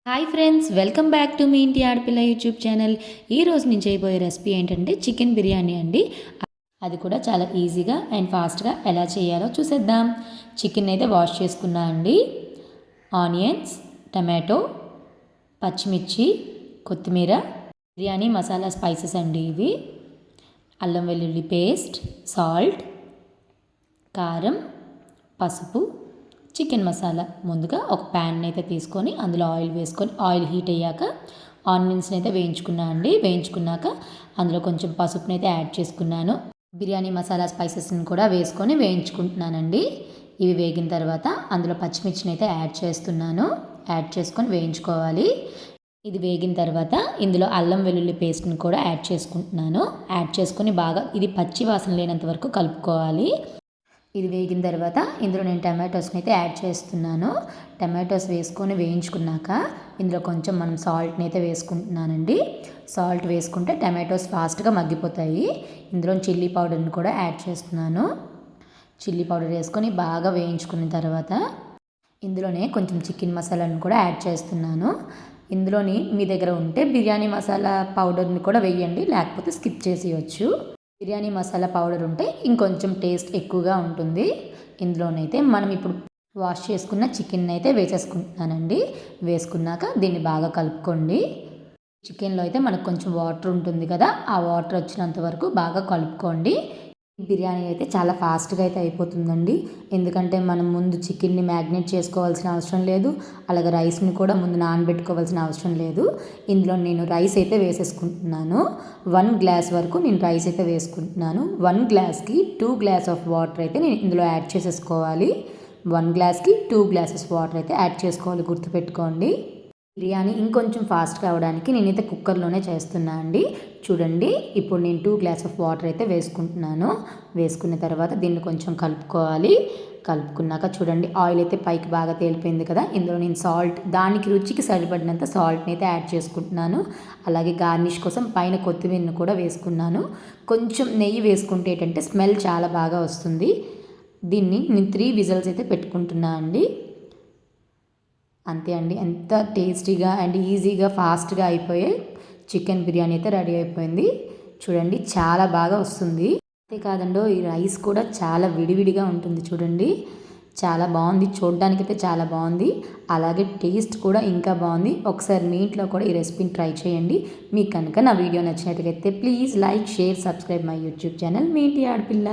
Hi friends, welcome back to మీ ఇంటి ఆడపిల్ల యూట్యూబ్ ఛానల్. ఈరోజు నేను చేయబోయే రెసిపీ ఏంటంటే చికెన్ బిర్యానీ అండి. అది కూడా చాలా ఈజీగా అండ్ ఫాస్ట్గా ఎలా చేయాలో చూసేద్దాం. చికెన్ అయితే వాష్ చేసుకున్నా అండి. ఆనియన్స్, టమాటో, పచ్చిమిర్చి, కొత్తిమీర, బిర్యానీ మసాలా స్పైసెస్ అండి ఇవి. అల్లం వెల్లుల్లి పేస్ట్, సాల్ట్, కారం, పసుపు, చికెన్ మసాలా. ముందుగా ఒక ప్యాన్ అయితే తీసుకొని అందులో ఆయిల్ వేసుకొని ఆయిల్ హీట్ అయ్యాక ఆనియన్స్ని అయితే వేయించుకున్నాక అందులో కొంచెం పసుపుని అయితే యాడ్ చేసుకున్నాను. బిర్యానీ మసాలా స్పైసెస్ని కూడా వేసుకొని వేయించుకుంటున్నానండి. ఇవి వేగిన తర్వాత అందులో పచ్చిమిర్చిని అయితే యాడ్ చేసుకొని వేయించుకోవాలి. ఇది వేగిన తర్వాత ఇందులో అల్లం వెల్లుల్లి పేస్ట్ని కూడా యాడ్ చేసుకొని బాగా ఇది పచ్చి వాసన లేనంత వరకు కలుపుకోవాలి. ఇది వేగిన తర్వాత ఇందులో నేను టమాటోస్ని అయితే యాడ్ చేస్తున్నాను. టమాటోస్ వేసుకొని వేయించుకున్నాక ఇందులో కొంచెం మనం సాల్ట్ని అయితే వేసుకుంటున్నానండి. సాల్ట్ వేసుకుంటే టమాటోస్ ఫాస్ట్గా మగ్గిపోతాయి. ఇందులో చిల్లీ పౌడర్ని కూడా యాడ్ చేస్తున్నాను. చిల్లీ పౌడర్ వేసుకొని బాగా వేయించుకున్న తర్వాత ఇందులోనే కొంచెం చికెన్ మసాలాను కూడా యాడ్ చేస్తున్నాను. ఇందులోని మీ దగ్గర ఉంటే బిర్యానీ మసాలా పౌడర్ని కూడా వేయండి, లేకపోతే స్కిప్ చేసేయచ్చు. బిర్యానీ మసాలా పౌడర్ ఉంటే ఇంకొంచెం టేస్ట్ ఎక్కువగా ఉంటుంది. ఇందులోనైతే మనం ఇప్పుడు వాష్ చేసుకున్న చికెన్ అయితే వేసేసుకుంటున్నానండి. వేసుకున్నాక దీన్ని బాగా కలుపుకోండి. చికెన్లో అయితే మనకు కొంచెం వాటర్ ఉంటుంది కదా, ఆ వాటర్ వచ్చినంత వరకు బాగా కలుపుకోండి. బిర్యానీ అయితే చాలా ఫాస్ట్గా అయితే అయిపోతుందండి. ఎందుకంటే మనం ముందు చికెన్ని మ్యాగ్నేట్ చేసుకోవాల్సిన అవసరం లేదు, అలాగే రైస్ని కూడా ముందు నానబెట్టుకోవాల్సిన అవసరం లేదు. ఇందులో నేను రైస్ అయితే వేసేసుకుంటున్నాను. 1 గ్లాస్ వరకు నేను రైస్ అయితే వేసుకుంటున్నాను. 1 గ్లాస్కి 2 గ్లాస్ ఆఫ్ వాటర్ అయితే నేను ఇందులో యాడ్ చేసేసుకోవాలి. 1 గ్లాస్కి 2 గ్లాసెస్ వాటర్ అయితే యాడ్ చేసుకోవాలి, గుర్తుపెట్టుకోండి. బిర్యానీ ఇంకొంచెం ఫాస్ట్గా అవ్వడానికి నేనైతే కుక్కర్లోనే చేస్తున్నా అండి. చూడండి, ఇప్పుడు నేను 2 గ్లాస్ ఆఫ్ వాటర్ అయితే వేసుకుంటున్నాను. వేసుకున్న తర్వాత దీన్ని కొంచెం కలుపుకోవాలి. కలుపుకున్నాక చూడండి, ఆయిల్ అయితే పైకి బాగా తేలిపోయింది కదా. ఇందులో నేను సాల్ట్, దానికి రుచికి సరిపడినంత సాల్ట్ని అయితే యాడ్ చేసుకుంటున్నాను. అలాగే గార్నిష్ కోసం పైన కొత్తిమీరను కూడా వేసుకున్నాను. కొంచెం నెయ్యి వేసుకుంటే ఏంటంటే స్మెల్ చాలా బాగా వస్తుంది. దీన్ని నేను 3 విజిల్స్ అయితే పెట్టుకుంటున్నాను అండి. అంతే అండి, ఎంత టేస్టీగా అండ్ ఈజీగా ఫాస్ట్గా అయిపోయే చికెన్ బిర్యానీ అయితే రెడీ అయిపోయింది. చూడండి, చాలా బాగా వస్తుంది. అంతేకాదండో, ఈ రైస్ కూడా చాలా విడివిడిగా ఉంటుంది. చూడండి, చాలా బాగుంది, చూడడానికైతే చాలా బాగుంది, అలాగే టేస్ట్ కూడా ఇంకా బాగుంది. ఒకసారి మీ ఇంట్లో కూడా ఈ రెసిపీని ట్రై చేయండి. మీకు కనుక నా వీడియో నచ్చినట్లయితే please like, share, subscribe my YouTube channel మీ ఇంటి ఆడపిల్ల.